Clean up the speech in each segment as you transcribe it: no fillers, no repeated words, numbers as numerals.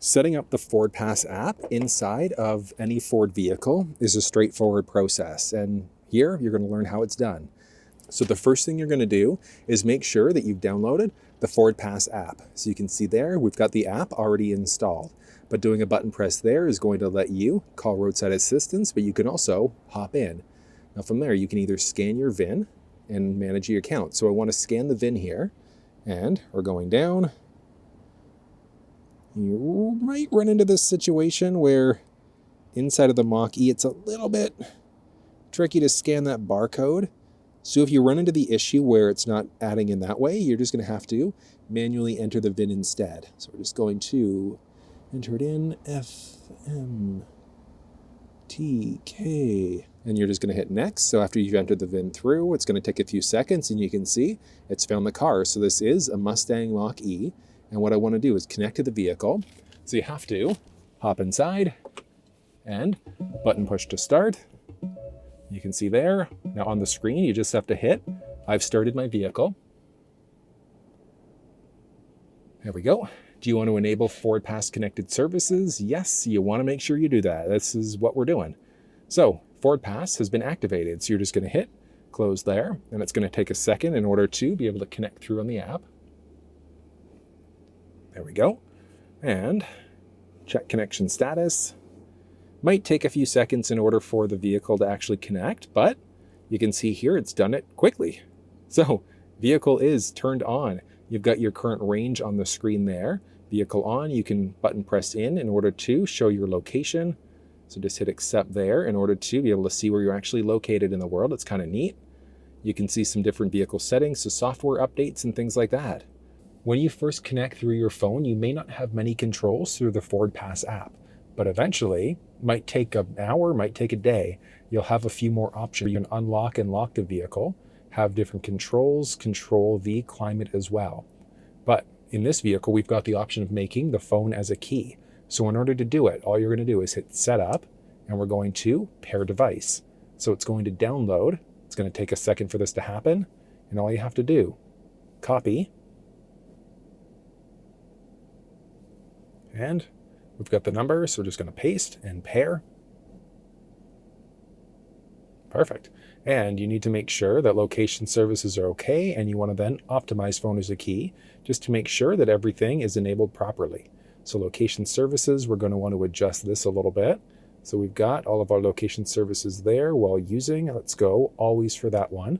Setting up the FordPass app inside of any Ford vehicle is a straightforward process, and here you're going to learn how it's done. So the first thing you're going to do is make sure that you've downloaded the FordPass app. So you can see there, we've got the app already installed, but doing a button press there is going to let you call roadside assistance, but you can also hop in. Now from there, you can either scan your VIN and manage your account. So I want to scan the VIN here, and we're going down. You might run into this situation where inside of the Mach-E, it's a little bit tricky to scan that barcode. So if you run into the issue where it's not adding in that way, you're just going to have to manually enter the VIN instead. So we're just going to enter it in, FMTK, and you're just going to hit next. So after you've entered the VIN through, it's going to take a few seconds, and you can see it's found the car. So this is a Mustang Mach-E. And what I want to do is connect to the vehicle. So you have to hop inside and button push to start. You can see there. Now on the screen, you just have to hit, I've started my vehicle. There we go. Do you want to enable FordPass connected services? Yes, you want to make sure you do that. This is what we're doing. So FordPass has been activated. So you're just going to hit close there, and it's going to take a second in order to be able to connect through on the app. There we go. And check connection status. Might take a few seconds in order for the vehicle to actually connect, but you can see here it's done it quickly. So vehicle is turned on. You've got your current range on the screen there. Vehicle on, you can button press in order to show your location. So just hit accept there in order to be able to see where you're actually located in the world. It's kind of neat. You can see some different vehicle settings, so software updates and things like that. When you first connect through your phone, you may not have many controls through the FordPass app, but eventually, might take an hour, might take a day, you'll have a few more options. You can unlock and lock the vehicle, have different controls, control the climate as well. But in this vehicle, we've got the option of making the phone as a key. So in order to do it, all you're going to do is hit setup, and we're going to pair device. So it's going to download. It's going to take a second for this to happen, and all you have to do, copy. And we've got the number, so we're just going to paste and pair. Perfect. And you need to make sure that location services are okay, and you want to then optimize phone as a key just to make sure that everything is enabled properly. So location services, we're going to want to adjust this a little bit. So we've got all of our location services there while using. Let's go always for that one.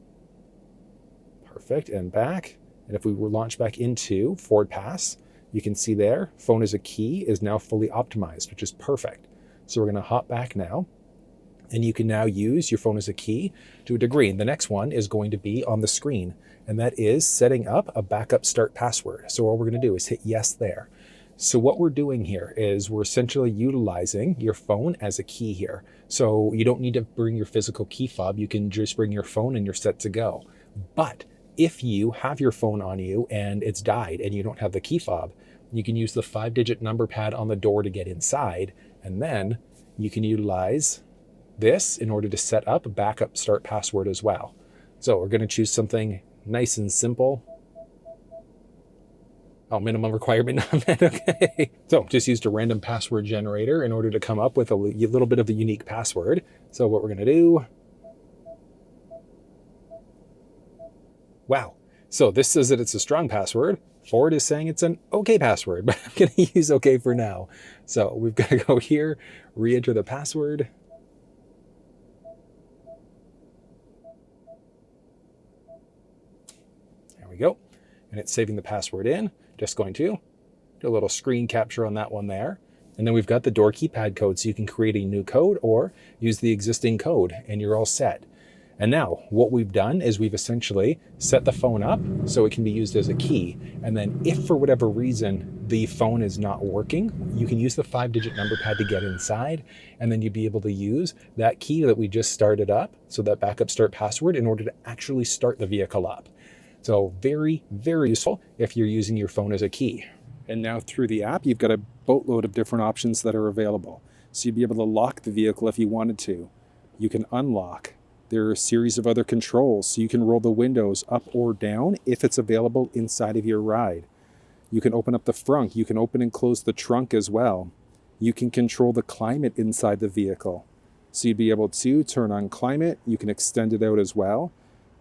Perfect. And back. And if we were launch back into FordPass, you can see there, phone as a key is now fully optimized, which is perfect. So we're going to hop back now, and you can now use your phone as a key to a degree. And the next one is going to be on the screen, and that is setting up a backup start password. So all we're going to do is hit yes there. So what we're doing here is we're essentially utilizing your phone as a key here. So you don't need to bring your physical key fob. You can just bring your phone and you're set to go. But if you have your phone on you and it's died and you don't have the key fob, you can use the 5-digit number pad on the door to get inside, and then you can utilize this in order to set up a backup start password as well. So we're going to choose something nice and simple. Oh, minimum requirement not met. Okay. So just used a random password generator in order to come up with a little bit of a unique password. So what we're going to do. Wow. So this says that it's a strong password. Ford is saying it's an okay password, but I'm going to use okay for now. So we've got to go here, re-enter the password. There we go. And it's saving the password in. Just going to do a little screen capture on that one there. And then we've got the door keypad code, so you can create a new code or use the existing code, and you're all set. And now what we've done is we've essentially set the phone up so it can be used as a key. And then if for whatever reason the phone is not working, you can use the 5-digit number pad to get inside, and then you'd be able to use that key that we just started up, so that backup start password, in order to actually start the vehicle up. So very, very useful if you're using your phone as a key. And now through the app, you've got a boatload of different options that are available. So you'd be able to lock the vehicle if you wanted to. You can unlock. There are a series of other controls, so you can roll the windows up or down if it's available inside of your ride. You can open up the front. You can open and close the trunk as well. You can control the climate inside the vehicle. So you'd be able to turn on climate. You can extend it out as well.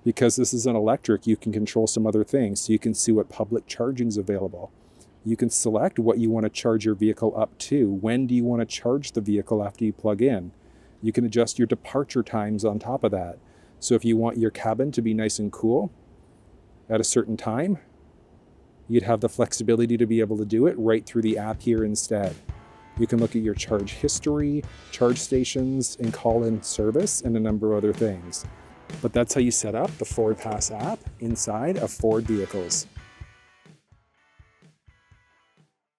Because this is an electric, you can control some other things. So you can see what public charging is available. You can select what you want to charge your vehicle up to. When do you want to charge the vehicle after you plug in? You can adjust your departure times on top of that. So if you want your cabin to be nice and cool at a certain time, you'd have the flexibility to be able to do it right through the app here instead. You can look at your charge history, charge stations, and call-in service, and a number of other things. But that's how you set up the FordPass app inside of Ford vehicles.